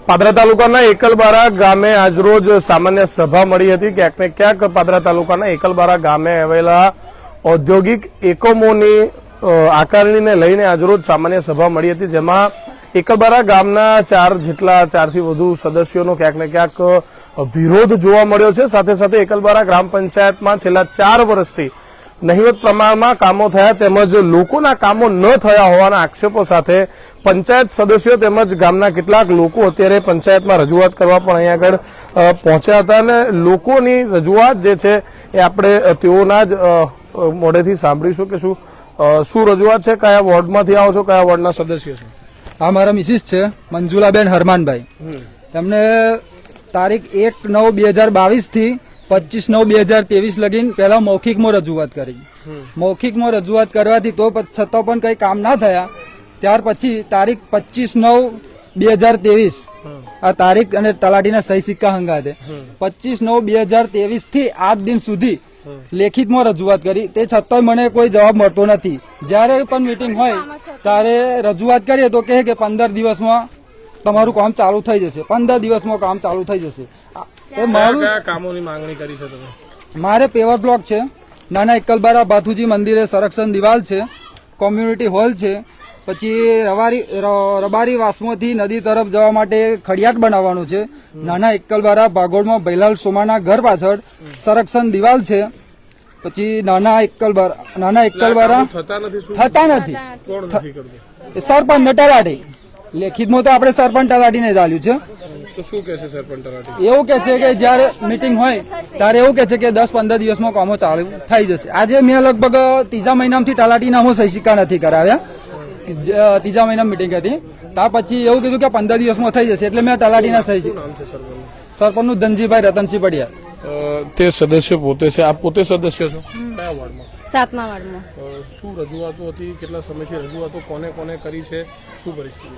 પાદરા તાલુકાના એકલબારા ગામે આજરોજ સામાન્ય સભા મળી હતી। ક્યાંક ને ક્યાંક પાદરા તાલુકાના એકલબારા ગામે આવેલા ઔદ્યોગિક એકમોની આકારણીને લઈને આજરોજ સામાન્ય સભા મળી હતી, જેમાં એકલબારા ગામના 4 જેટલા 4 થી વધુ સદસ્યોનો ક્યાંક ને ક્યાંક વિરોધ જોવા મળ્યો છે। સાથે સાથે એકલબારા ગ્રામ પંચાયતમાં છેલ્લા 4 વર્ષથી નહિવત પ્રમાણમાં કામો થયા તેમજ લોકોના કામો ન થયા હોવાના આક્ષેપો સાથે પંચાયત સદસ્યો તેમજ ગામના કેટલાક લોકો અત્યારે પંચાયતમાં રજૂઆત કરવા પણ અહીં આગળ પહોંચ્યા હતા અને લોકોની રજૂઆત જે છે એ આપણે તેઓના જ મોઢેથી સાંભળીશું કે શું રજૂઆત છે, કયા વોર્ડમાંથી આવો છો, કયા વોર્ડના સદસ્ય છો? આ મારા મિસિસ છે મંજુલાબેન હરમાનભાઈ। એમને તારીખ 1/9/2022 થી 25/9/2023 લગીન પહેલા મૌખિકમાં રજૂઆત કરી। મૌખિકમાં રજૂઆત કરવાથી તો છતાં પણ કઈ કામ ના થયા। ત્યાર પછી તારીખ 25/9/2023 આ તારીખ અને તલાટીના સહી સિક્કા હંગાતે 25/9/2023 થી આજ દિન સુધી લેખિતમાં રજૂઆત કરી, તે છતાંય મને કોઈ જવાબ મળતો નથી। જ્યારે પણ મીટિંગ હોય ત્યારે રજૂઆત કરીએ તો કહે કે 15 દિવસમાં તમારું કામ ચાલુ થઈ જશે, 15 દિવસમાં કામ ચાલુ થઈ જશે। કામોની માંગણી કરી છે તમે? મારે પેવર બ્લોક છે, નાના એકલબારા ભાથુજી મંદિરે સંરક્ષણ દિવાલ છે, કોમ્યુનિટી હોલ છે, પછી રબારી વાસમોથી નદી તરફ જવા માટે ખડિયાટ બનાવવાનું છે, નાના એકલબારા ભાગોળમાં ભૈલાલ સોમાના ઘર પાછળ સંરક્ષણ દિવાલ છે, પછી નાના એકલબારા થતા નથી, સરપંચ તલાટી લેખિતમાં તો આપણે સરપંચ તલાટીને ચાલ્યું છે। તો શું કહે છે સરપંચ તલાટી? એવું કે છે કે જયારે મીટિંગ હોય ત્યારે એવું કે છે કે 10-15 દિવસમાં કામો ચાલુ થઈ જશે। આજે મેં લગભગ 3જા મહિનામાંથી તલાટીના હું સહી સિક્કા નથી કરાવ્યા। 3જા મહિના મીટિંગ હતી, ત્યાર પછી એવું કીધું કે 15 દિવસમાં થઈ જશે, એટલે મેં તલાટીના સહી સરપંચનું ધનજીભાઈ રતનસિંહ પડિયા। તે સદસ્ય પોતે છે, આપ પોતે સદસ્ય છો? કયા વોર્ડમાં? 7મા વોર્ડમાં। શું રજૂઆતો હતી, કેટલા સમયથી રજૂઆતો કોને કોને કરી છે, શું પરિસ્થિતિ?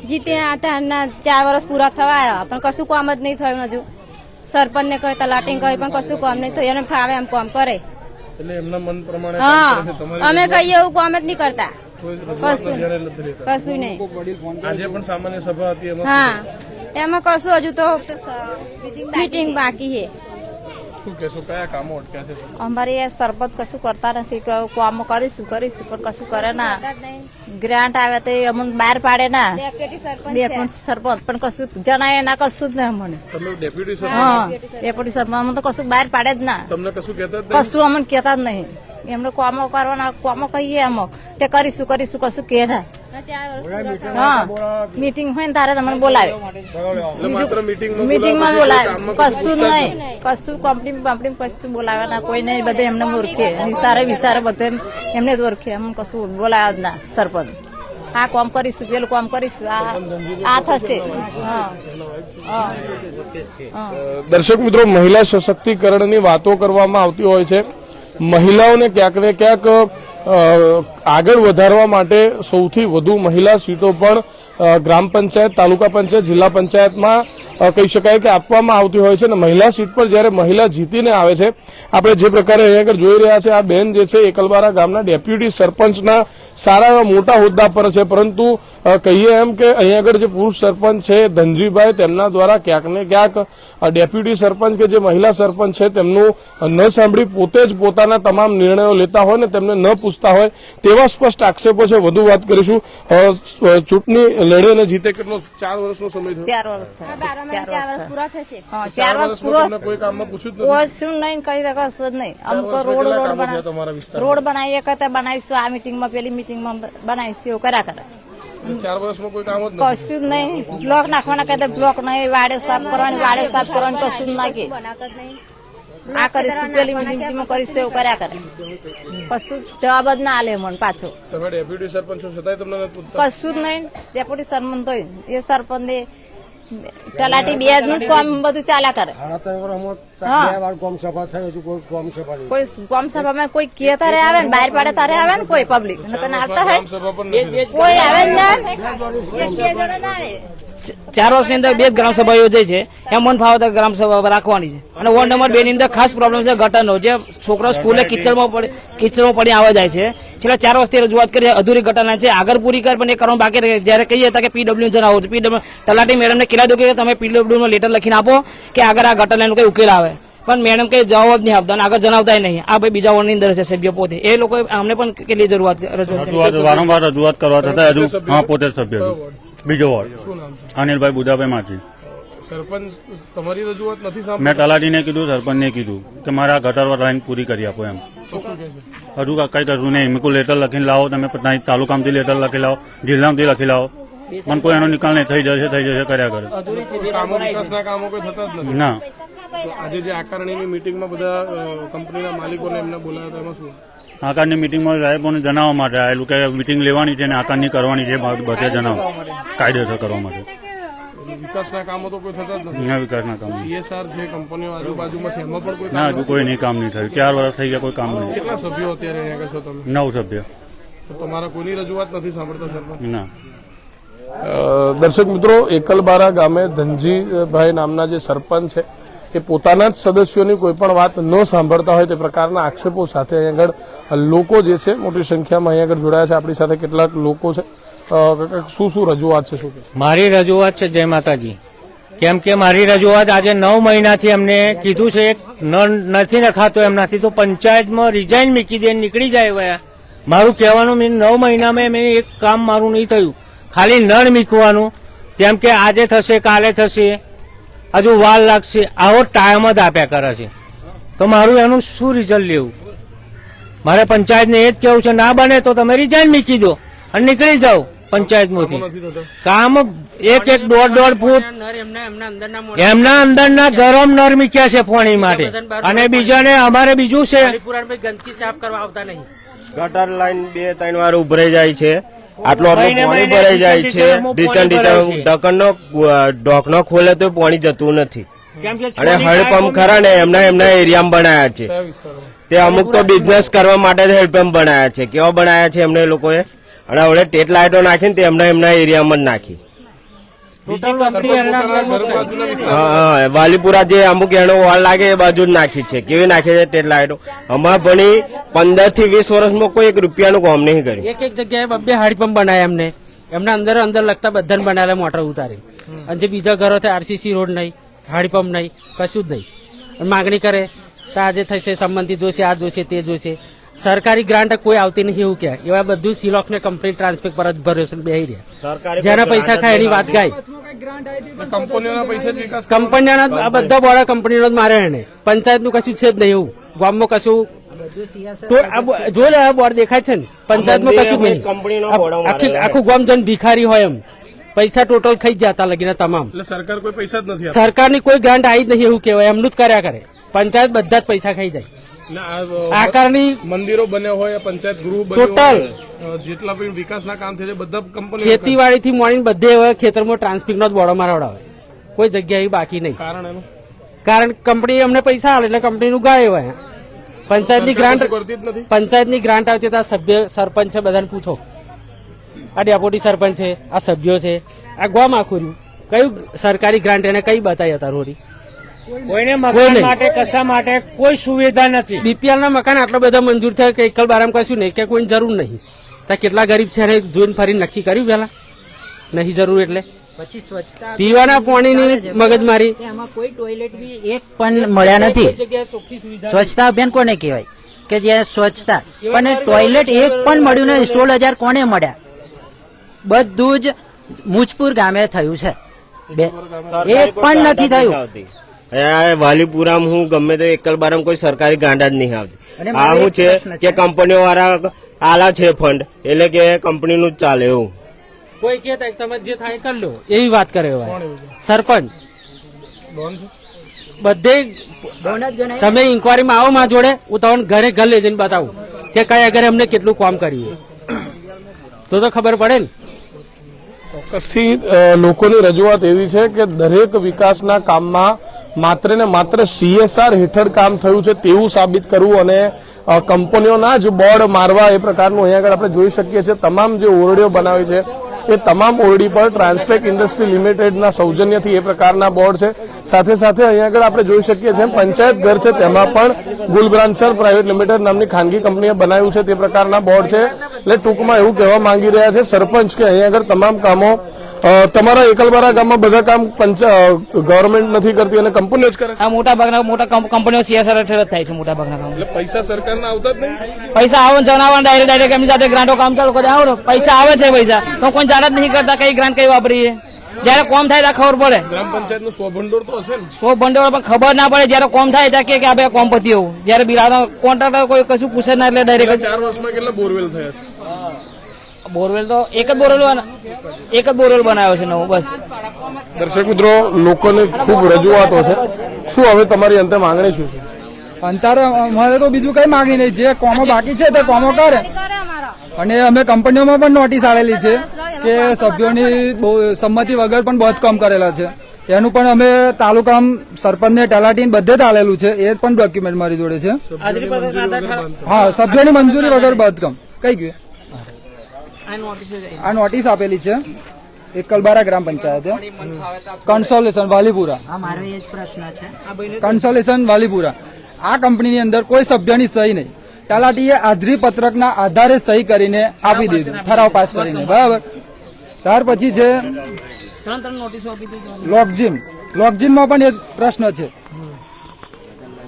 જીતે હતા 4 વર્ષ પૂરા થવા આવ્યા પણ કશું કામ જ નહીં થયું। હજુ સરપંચને કહે, તલાટી કહે પણ કશું કામ નહીં થયું। એને ફાવે એમ કામ કરે, એટલે એમના મન પ્રમાણે હા અમે કહીએ એવું કામ જ નહીં કરતા, કશું નહીં। આજે પણ સામાન્ય સભા હતી, હા એમાં કશું હજુ તો મીટિંગ બાકી છે। શું કહેશો, કયા કામો અટક્યા છે? અમારે સરપંચ કશું કરતા નથી, કામો કરીશું પણ કશું કરે ના। ગ્રાન્ટ આવે તો અમને બહાર પાડે ના, ડેપ્યુટી સરપંચ પણ કશું જણાય ના, કશું જ નહીં અમને। ડેપ્યુટી સરપંચ? હા ડેપ્યુટી સરપંચ અમને તો કશું બહાર પાડે જ ના, તમને કશું કહેતા? કશું અમને કહેતા જ નહીં। એમને કામો કરવાના, કામો કહીએ અમુક તે કરીશું કશું કે ના। હા મીટિંગ હોય ને તારે તમને બોલાવે, મીટિંગમાં બોલાવે, કશું જ નહીં, કશું કંપની કશું બોલાવે ના, કોઈ નહીં, બધે એમને ઓળખે, વિસારે બધે એમને જ ઓળખે, એમને કશું બોલાવે જ ના સરપંચ। આ કામ કરીશું, પેલું કામ કરીશું, આ થશે। દર્શક મિત્રો, મહિલા સશક્તિકરણની વાતો કરવામાં આવતી હોય છે, મહિલાઓને ક્યાંક ને ક્યાંક આગળ વધારવા માટે સૌથી વધુ મહિલા સીટો પણ ગ્રામ પંચાયત, તાલુકા પંચાયત, જિલ્લા પંચાયતમાં કહી શકાય કે આપવામાં આવતી હોય છે અને મહિલા સીટ પર જ્યારે મહિલા જીતીને આવે છે, આપણે જે પ્રકારે અહીંયા આગળ જોઈ રહ્યા છે, આ બેન જે છે એકલબારા ગામના ડેપ્યુટી સરપંચના સારા એવા મોટા હોદ્દા પર છે, પરંતુ કહીએ એમ કે અહીંયા આગળ જે પુરુષ સરપંચ છે ધનજીભાઈ, તેમના દ્વારા ક્યાંક ને ક્યાંક ડેપ્યુટી સરપંચ કે જે મહિલા સરપંચ છે તેમનું ન સાંભળી પોતે જ પોતાના તમામ નિર્ણયો લેતા હોય ને તેમને ન પૂછતા હોય તેવા સ્પષ્ટ આક્ષેપો છે। વધુ વાત કરીશું, ચૂંટણી લડે અને જીતે કેટલો 4 વર્ષનો સમય છે? 4 વર્ષ થયા, 4 વર્ષ પૂરા થશે। 4 વર્ષ પૂરો કોઈ કામમાં પૂછ્યું શું નહીં, કઈ કશું જ નહીં। અમુક રોડ બનાવીએ કરતા બનાવીશું, આ મીટિંગમાં પેલી મીટિંગમાં બનાવીશું, એવું કર્યા કરે। 4 વર્ષમાં કોઈ કામ જ કશું જ નહીં, બ્લોક નાખવાના કહેતા બ્લોક નહીં, વાડે સાફ કરવાની કશું જ નાખે, આ કરીશું પેલી મીટિંગમાં કરીશું, એવું કર્યા કરે, કશું જવાબ જ ના આલે મને પાછો। તમે ડેપ્યુટી સરપંચ છો છતાંય તમને કશું જ નહીં, ડેપ્યુટી સરપંચ તો એ સરપંચ તલાટી બે નું જ કામ બધું ચાલ્યા કરે। હા કોઈ કોમ સભામાં કોઈ કે તારે આવે ને બહાર પાડે તારે આવે ને કોઈ પબ્લિક આવતા હોય સભા પણ નથી. કોઈ આવે જ ના એક બે જણા ના આવે 4 વર્ષની અંદર 2 ગ્રામ સભા યોજાઈ છે. એમ મન ફાવે તો ગ્રામ સભા રાખવાની છે. અને વોર્ડ નંબર 2 ની અંદર ખાસ પ્રોબ્લેમ છે ગટરનો. જે છોકરા સ્કૂલે કિચડમાં પડી આવવા જાય છે. છેલ્લા 4 વર્ષથી રજૂઆત કરી અધૂરી ગટરના છે. આગળ પૂરી કર પણ એ કરવાનું બાકી રહે. જયારે કહીએ હતા કે પીડબ્લ્યુ જણાવો તો પીડબ્લ્યુ તલાટી મેડમને કહેલા દો કે તમે પીડબ્લ્યુ નો લેટર લખીને આપો કે આગળ આ ગટર લાઈન કઈ ઉકેલ આવે. પણ મેડમ કઈ જવાબ જ નહીં આપતા અને આગળ જણાવતા નહીં. આ ભાઈ બીજા વોર્ડની અંદર છે સભ્ય પોતે. એ લોકો અમને પણ કેટલી રજૂઆત વારંવાર રજૂઆત કરવા છતાં હજુ હા પોતે જ સભ્ય છું. બીજો વોર્ડ અનિલભાઈ બુધાભાઈ માછી. સરપંચ તમારી રજૂઆત નથી મેં સાંભળી તલાટીને કીધું, સરપંચને કીધું કે મારા ગટર લાઈન પૂરી કરી આપો એમ. તો શું કહે છે? હજુ કઈ કશું નહીં. મેં કોઈ લેટર લખીને લાવો, તમે તાલુકામાંથી લેટર લખી લાવો, જિલ્લામાંથી લખી લાવો, પણ કોઈ એનો નિકાલ નહીં. થઈ જશે કર્યા કરે. કામો વિકાસના કામો કોઈ થતા જ નથી. ના તો આજે જે આકારણીની મિટિંગમાં બધા કંપનીના માલિકોને એમને બોલાવ્યા હતા એમાં શું? આકારની મિટિંગમાં સાહેબોને જણાવવા માટે આવેલું કે મિટિંગ લેવાની છે અને આકારની કરવાની છે, બધે જણાવો કાયદેસર કરવા માટે. વિકાસના કામો તો કોઈ થતા જ નથી. ના વિકાસના કામ CSR છે, કંપનીઓ આજુબાજુમાં છે, એમાં પણ કોઈ ના હજુ કોઈ નહીં કામ નહીં થયું. 4 વર્ષ થઈ ગયા કોઈ કામ નહીં. કેટલા સભ્યો અત્યારે અહીંયા આગળ છો તમે? 9 સભ્ય. તો તમારા કોઈની રજૂઆત નથી સાંભળતા સરપંચ? ના દર્શક મિત્રો, એકલબારા ગામે ધનજીભાઈ નામના જે સરપંચ છે એ પોતાના જ સદસ્યોની કોઈ પણ વાત ન સાંભળતા હોય તે પ્રકારના આક્ષેપો સાથે અહીં આગળ લોકો જે છે મોટી સંખ્યામાં અહીં આગળ જોડાયા છે. આપણી સાથે કેટલાક લોકો છે. શું શું રજૂઆત છે? શું મારી રજૂઆત છે જય માતાજી. કેમ કે મારી રજૂઆત આજે 9 મહિનાથી એમને કીધું છે નળ નથી નખાતો એમનાથી, તો પંચાયતમાં રિઝાઇન મૂકી દે નીકળી જાય વયા. મારું કહેવાનું મીન 9 મહિનામાં મેં એક કામ મારું નહીં થયું, ખાલી નળ મૂકવાનું. તેમ કે આજે થશે કાલે થશે, હજુ વાર લાગશે, આવો ટાઈમ જ આપ્યા કરે છે. તો મારું એનું શું રિઝલ્ટ લેવું? મારે પંચાયતને એ જ કેવું છે, ના બને તો તમે રિઝાઇન મૂકી દો અને નીકળી જાઓ પંચાયતમાંથી. કામ 1-1, 1.5 ફૂટ એમના અંદરના ગરમ નર મૂક્યા છે પાણી માટે. અને બીજાને અમારે બીજું છે ગંદકી સાફ કરવા આવતા નહીં. ગટર લાઈન 2-3 વાર ઉભરાઈ જાય છે. આટલું આટલું પાણી ભરાઈ જાય છે. ઢક્કનનો ઢોકનો ખોલે તો પાણી જતું નથી. અને હેન્ડપંપ ખરા ને એમના એરિયામાં બનાયા છે. તે અમુક તો બિઝનેસ કરવા માટે હેન્ડપંપ બનાયા છે. કેવા બનાયા છે એમને લોકોએ? અને હવે ટેટ લાઇટો નાખીને તે એમના એરિયામાં જ નાખી. હા વાલીપુરા જે અમુક એનો વોલ લાગે એ બાજુ જ નાખી છે. કેવી નાખી છે ટેટ લાઇટો? અમારા ભણી 15 થી 20 વર્ષમાં કોઈ 1 રૂપિયાનું કામ નહીં કર્યું. એક જગ્યાએ 2 હાડીપંપ બનાયા એમને. એમના અંદર લગતા બધાને બનાવેલા મોટર ઉતારી. અને જે બીજા ઘરો RCC રોડ નહીં, હાડીપંપ નહીં, કશું જ નહીં. માગણી કરે તો આજે થશે સંબંધિત જોશે, આ જોશે તે જોશે. સરકારી ગ્રાન્ટ કોઈ આવતી નહીં એવું કે એવા બધું સિલોક ને કંપની ટ્રાન્સફર પર જ ભરોસે બેહી રહ્યા. જેના પૈસા ખાય એની વાત ગાય. કંપનીઓના પૈસા જ વિકાસ કંપનીઓના બધા બોર્ડ કંપનીનો જ મારે એને. પંચાયત નું કશું છે જ નહીં એવું. ગામમાં કશું જો બોર્ડ દેખાય છે ને, પંચાયતમાં કશું જ નહીં. આખું ગામ જન ભિખારી હોય એમ. પૈસા ટોટલ ખાઈ જતા લગીને તમામ. એટલે સરકાર કોઈ પૈસા જ નથી આપતી. સરકારની કોઈ ગ્રાન્ટ આવી જ નહીં એવું કહેવાય. એમનું જ કર્યા કરે. પંચાયત બધા જ પૈસા ખાઈ જાય. આકારની મંદિરો બન્યા હોય, પંચાયત ગૃહ ટોટલ જેટલા પણ વિકાસના કામ થયા બધા કંપની ખેતીવાડી થી મળીને બધે હવે ખેતરમાં ટ્રાન્સપિક નો જ બોર્ડો મારવડાવે. કોઈ જગ્યાએ બાકી નહીં. કારણ એનું કારણ કંપની અમને પૈસા આવે એટલે કંપનીનું ગાય હોય. પંચાયતની ગ્રાન્ટ કરતી જ નથી. પંચાયતની ગ્રાન્ટ આવતી ત્યાં સભ્ય સરપંચ છે બધાને પૂછો. આ ડેપ્યુટી સરપંચ છે, આ સભ્યો છે, આ ગામ આખું કયું સરકારી ગ્રાન્ટ એને કઈ બતાવી હતા રોરી? કોઈને મકાન માટે કશા માટે કોઈ સુવિધા નથી. BPL ના મકાન આટલા બધા મંજૂર થયા કે એકલબારામાં કશું નહીં કે કોઈ જરૂર નહીં. ત્યાં કેટલા ગરીબ છે એને જોઈને ફરીને નક્કી કર્યું પેલા નહીં જરૂર એટલે પછી સ્વચ્છતા પીવાના પાણીની મગજમારી. એમાં કોઈ ટોયલેટ બી એક પણ મળ્યા નથી. સ્વચ્છતા અભિયાન કોને કહેવાય કે જે સ્વચ્છતા, પણ ટોયલેટ એક પણ મળ્યું નથી. 16,000 કોને મળ્યા? બધું જ મુજપુર ગામે થયું છે. એક પણ નથી થયું. વાલીપુરામાં હું ગમે તે એકલબારામાં કોઈ સરકારી ગાંડા જ નહીં આવતી. આ શું છે કે કંપનીઓ વાળા આલા છે ફંડ, એટલે કે કંપનીનું જ ચાલે એવું. કોઈ કે તમે જે થાય કરી લો એવી વાત કરે સરપંચ. બધે તમે ઇન્કવાયરીમાં આવો માં જોડે, હું તમને ઘરે ઘર લઈ જઈને બતાવું કે કયા ઘરે અમને કેટલું કામ કર્યું તો ખબર પડે ને. ચોક્કસથી લોકોની રજૂઆત એવી છે કે દરેક વિકાસના કામમાં માત્ર ને માત્ર CSR હેઠળ કામ થયું છે તેવું સાબિત કરવું અને કંપનીઓના જ બોર્ડ મારવા એ પ્રકારનું અહીંયા આગળ આપણે જોઈ શકીએ છીએ. તમામ જે ઓરડીઓ બનાવી છે એ તમામ ઓરડી પર ટ્રાન્સપેક ઇન્ડસ્ટ્રી લિમિટેડના સૌજન્યથી એ પ્રકારના બોર્ડ છે. સાથે સાથે અહીંયા આગળ આપણે જોઈ શકીએ છીએ પંચાયત ઘર છે તેમાં પણ ગુલબ્રાન્ચર પ્રાઇવેટ લિમિટેડ નામની ખાનગી કંપનીએ બનાવ્યું છે તે પ્રકારના બોર્ડ છે. એટલે ટૂંકમાં એવું કહેવા માંગી રહ્યા છે સરપંચ કે અહીંયા આગળ તમામ કામો તમારા એકલબારા ગામમાં બધા કામ ગવર્મેન્ટ નથી કરતી અને કંપનીઓ જ કરે. આ મોટા કંપનીઓ CSR હેઠળ જ થાય છે મોટા ભાગના કામ. એટલે પૈસા સરકારના આવતા જ નહીં. પૈસા આવે જણાવવા ડાયરેક્ટ એમની સાથે ગ્રાન્ટો કામ ચાલુ કરે આવો પૈસા આવે છે પૈસા તો કોઈ જાણ જ નહીં કરતા કઈ ગ્રાન્ટ કઈ વાપરીએ. જયારે કોમ થાય ત્યાં ખબર પડે. ગ્રામ પંચાયત નું 100 ભંડોળ તો હશે ને. 100 ભંડોળ પણ ખબર ના પડે. જયારે કોમ થાય ત્યાં કે આ ભાઈ કોમ પતી એવું. જયારે બિલાડો કોન્ટ્રાક્ટર કોઈ કશું પૂછે ના એટલે ડાયરેક્ટ 4 વર્ષમાં કેટલા બોરવેલ થયા છે? બોરવેલ તો એક જ બોરવેલ બનાવ્યો છે નવો બસ. દર્શક મિત્રો, લોકોની ખૂબ રજૂઆતો છે. શું હવે તમારી અંતે માંગણી શું છે? અંતરે અમારે તો બીજું કઈ માંગણી નહીં. જે કોમો બાકી છે તે કોમો કરે. અને અમે કંપનીઓમાં પણ નોટિસ આવેલી છે કે સભ્યોની સંમતિ વગર પણ બાંધકામ કરેલા છે. એનું પણ અમે તાલુકા સરપંચને તલાટીને બધે જ આલેલું છે. એ પણ ડોક્યુમેન્ટ મારી જોડે છે. હા, સભ્યોની મંજૂરી વગર બાંધકામ કઈ ગયું. આ નોટિસ આપેલી છે એકલબારા ગ્રામ પંચાયતે. કન્સોલેશન વાલીપુરા. મારો એ જ પ્રશ્ન છે. કન્સોલેશન વાલીપુરા. આ કંપનીની અંદર કોઈ સભ્યની સહી નહીં. તલાટીએ હાજરી પત્રકના આધારે સહી કરીને આપી દીધું, ઠરાવ પાસ કરીને. બરાબર. ત્યાર પછી છે લોકજીમમાં પણ એ પ્રશ્ન છે.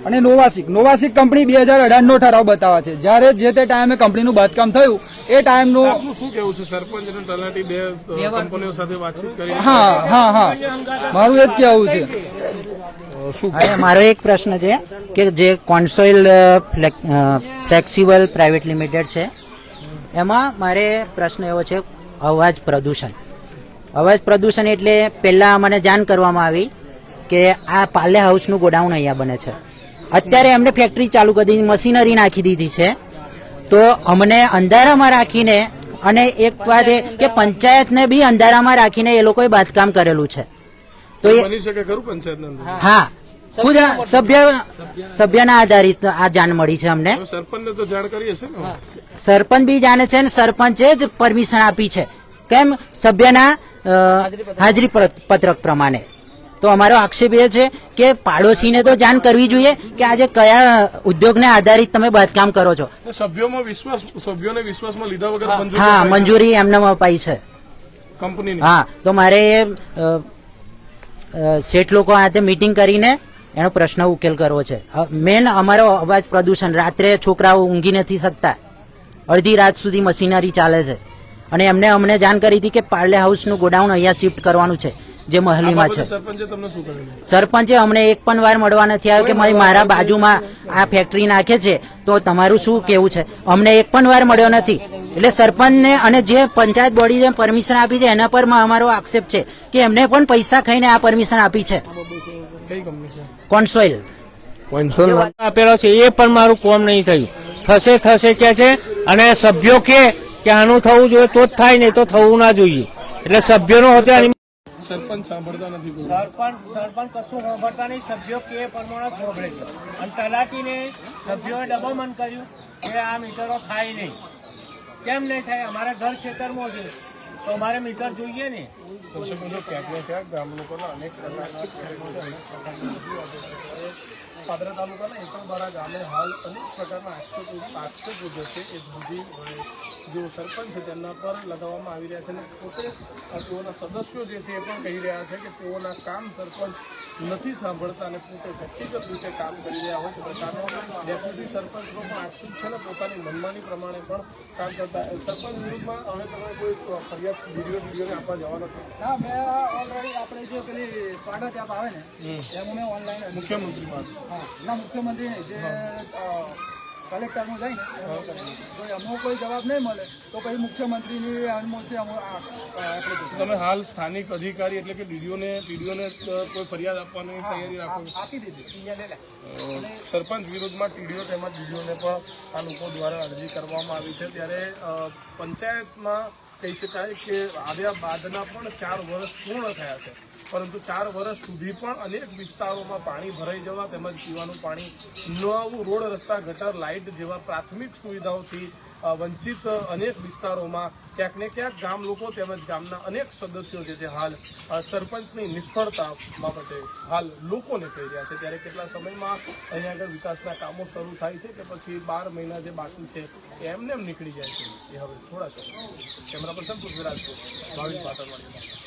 અને નોવાસિક કંપની 2018 નો ઠરાવ બતાવે છે. જ્યારે જે તે ટાઈમે કંપનીનું બાંધકામ થયું એ ટાઈમનું શું કેવું છે? સરપંચ અને તલાટી બે કંપનીઓ સાથે વાતચીત કરી. હા મારું એ જ કહેવું છે. હવે મારો એક પ્રશ્ન છે કે જે કોન્સોઇલ ફ્લેક્સિબલ પ્રાઇવેટ લિમિટેડ છે એમાં મારે પ્રશ્ન એવો છે અવાજ પ્રદૂષણ એટલે પહેલા મને જાણ કરવામાં આવી કે આ પાલે હાઉસનું ગોડાઉન અહીંયા બને છે. અત્યારે એમને ફેક્ટરી ચાલુ કરી મશીનરી નાખી દીધી છે. તો અમને અંધારામાં રાખીને અને એક વાત એ કે પંચાયતને બી અંધારામાં રાખીને એ લોકોએ બાંધકામ કરેલું છે. તો એ બની શકે ખરું પંચાયતના અંદર? હા, ખુદ સભ્યના આધારિત આ જાણ મળી છે અમને. સરપંચને તો જાણ કરી હશે ને? સરપંચ બી જાણે છે અને સરપંચે જ પરમિશન આપી છે. કેમ? સભ્યના હાજરી પત્રક પ્રમાણે. તો અમારો આક્ષેપ એ છે કે પાડોશીને તો જાણ કરવી જોઈએ કે આજે કયા ઉદ્યોગને આધારિત તમે બાંધકામ કરો છો. સભ્યોને વિશ્વાસમાં લીધા વગર હા, મંજૂરી એમને અપાઈ છે કંપનીની. હા, તો મારે શેઠ લોકો હાથે મીટિંગ કરીને એનો પ્રશ્ન ઉકેલ કરવો છે. મેન અમારો અવાજ પ્રદૂષણ. રાત્રે છોકરાઓ ઊંઘી નથી શકતા. અડધી રાત સુધી મશીનરી ચાલે છે. અને એમને અમને જાણ કરી હતી કે પાર્લે હાઉસનું ગોડાઉન અહીંયા શિફ્ટ કરવાનું છે જે મહલીમાં છે. સરપંચે અમને એક પણ વાર મળવા નથી આવ્યો કે મારા બાજુમાં આ ફેક્ટરી નાખે છે તો તમારું શું કેવું છે. અમને એક પણ વાર મળ્યો નથી. એટલે સરપંચને અને જે પંચાયત બોડીએ પરમિશન આપી છે એના પર અમારો આક્ષેપ છે કે એમને પણ પૈસા ખાઈને આ પરમિશન આપી છે. કોન્સોઇલ આપેલો છે એ પણ મારું કોમ નહીં થયું. થશે કે છે અને સભ્યો કે આનું થવું જોઈએ તો જ થાય, નહીં તો થવું ના જોઈએ. એટલે સભ્યોનો હતો સરપંચ સાંભળતા નથી. સરપંચ કશું સાંભળતા નહીં. સભ્યો કે પ્રમાણે સાંભળે છે. અને તલાટીને સભ્યોએ ડબલ મન કર્યું કે આ મીટરો થાય નહીં. કેમ નહીં થાય? અમારા ઘર ખેતરમાં છે તો અમારે મીટર જોઈએ ને. ગામ લોકોના અનેક પાદરા તાલુકાના એકલબારા ગામે હાલ અનેક પ્રકારના આક્ષેપો જે છે એ સુધી જો સરપંચ છે તેમના પર લગાવવામાં આવી રહ્યા છે. અને પોતે તેઓના સદસ્યો જે છે એ પણ કહી રહ્યા છે કે તેઓના કામ સરપંચ નથી સાંભળતા અને પોતે વ્યક્તિગત રીતે કામ કરી રહ્યા હોય તે પ્રકારનો ડેપ્યુટી સરપંચનો પણ આક્ષેપ છે ને પોતાની મનમાની પ્રમાણે પણ કામ કરતા. સરપંચ વિરુદ્ધમાં હવે તમે કોઈ ફરિયાદ વિડીયોને આપવા જવાનો છો? હા, મેં ઓલરેડી આપણે જે પેલી સ્વાગત એપ આવે ને એમ મેં ઓનલાઈન મુખ્યમંત્રી પાસે ના મુખ્યમંત્રી નહીં, જે કલેક્ટરનું જાય ને જો એમનો કોઈ જવાબ નહીં મળે તો પછી મુખ્યમંત્રીની અનુમતિ તમે હાલ સ્થાનિક અધિકારી એટલે કે પીડીઓને કોઈ ફરિયાદ આપવાની તૈયારી રાખો? આપી દીધી. સરપંચ વિરુદ્ધમાં ટીડીઓ તેમજ ડીડીઓને પણ આ લોકો દ્વારા અરજી કરવામાં આવી છે. ત્યારે પંચાયતમાં કહી શકાય કે આવ્યા બાદના પણ 4 વર્ષ પૂર્ણ થયા છે. પરંતુ 4 વર્ષ સુધી પણ અનેક વિસ્તારોમાં પાણી ભરાઈ જવા તેમજ પીવાનું પાણી ન આવવું, રોડ રસ્તા ગટર લાઇટ જેવા પ્રાથમિક સુવિધાઓથી વંચિત અનેક વિસ્તારોમાં ક્યાંક ને ક્યાંક ગામ લોકો તેમજ ગામના અનેક સદસ્યો જે છે હાલ સરપંચની નિષ્ફળતા બાબતે હાલ લોકોને કહી રહ્યા છે। ત્યારે કેટલા સમયમાં અહીંયા આગળ વિકાસના કામો શરૂ થાય છે કે પછી 12 મહિના જે બાકી છે એ એમને એમ નીકળી જાય છે એ હવે થોડા સમય। Camera person Prithviraj, 22 Patan.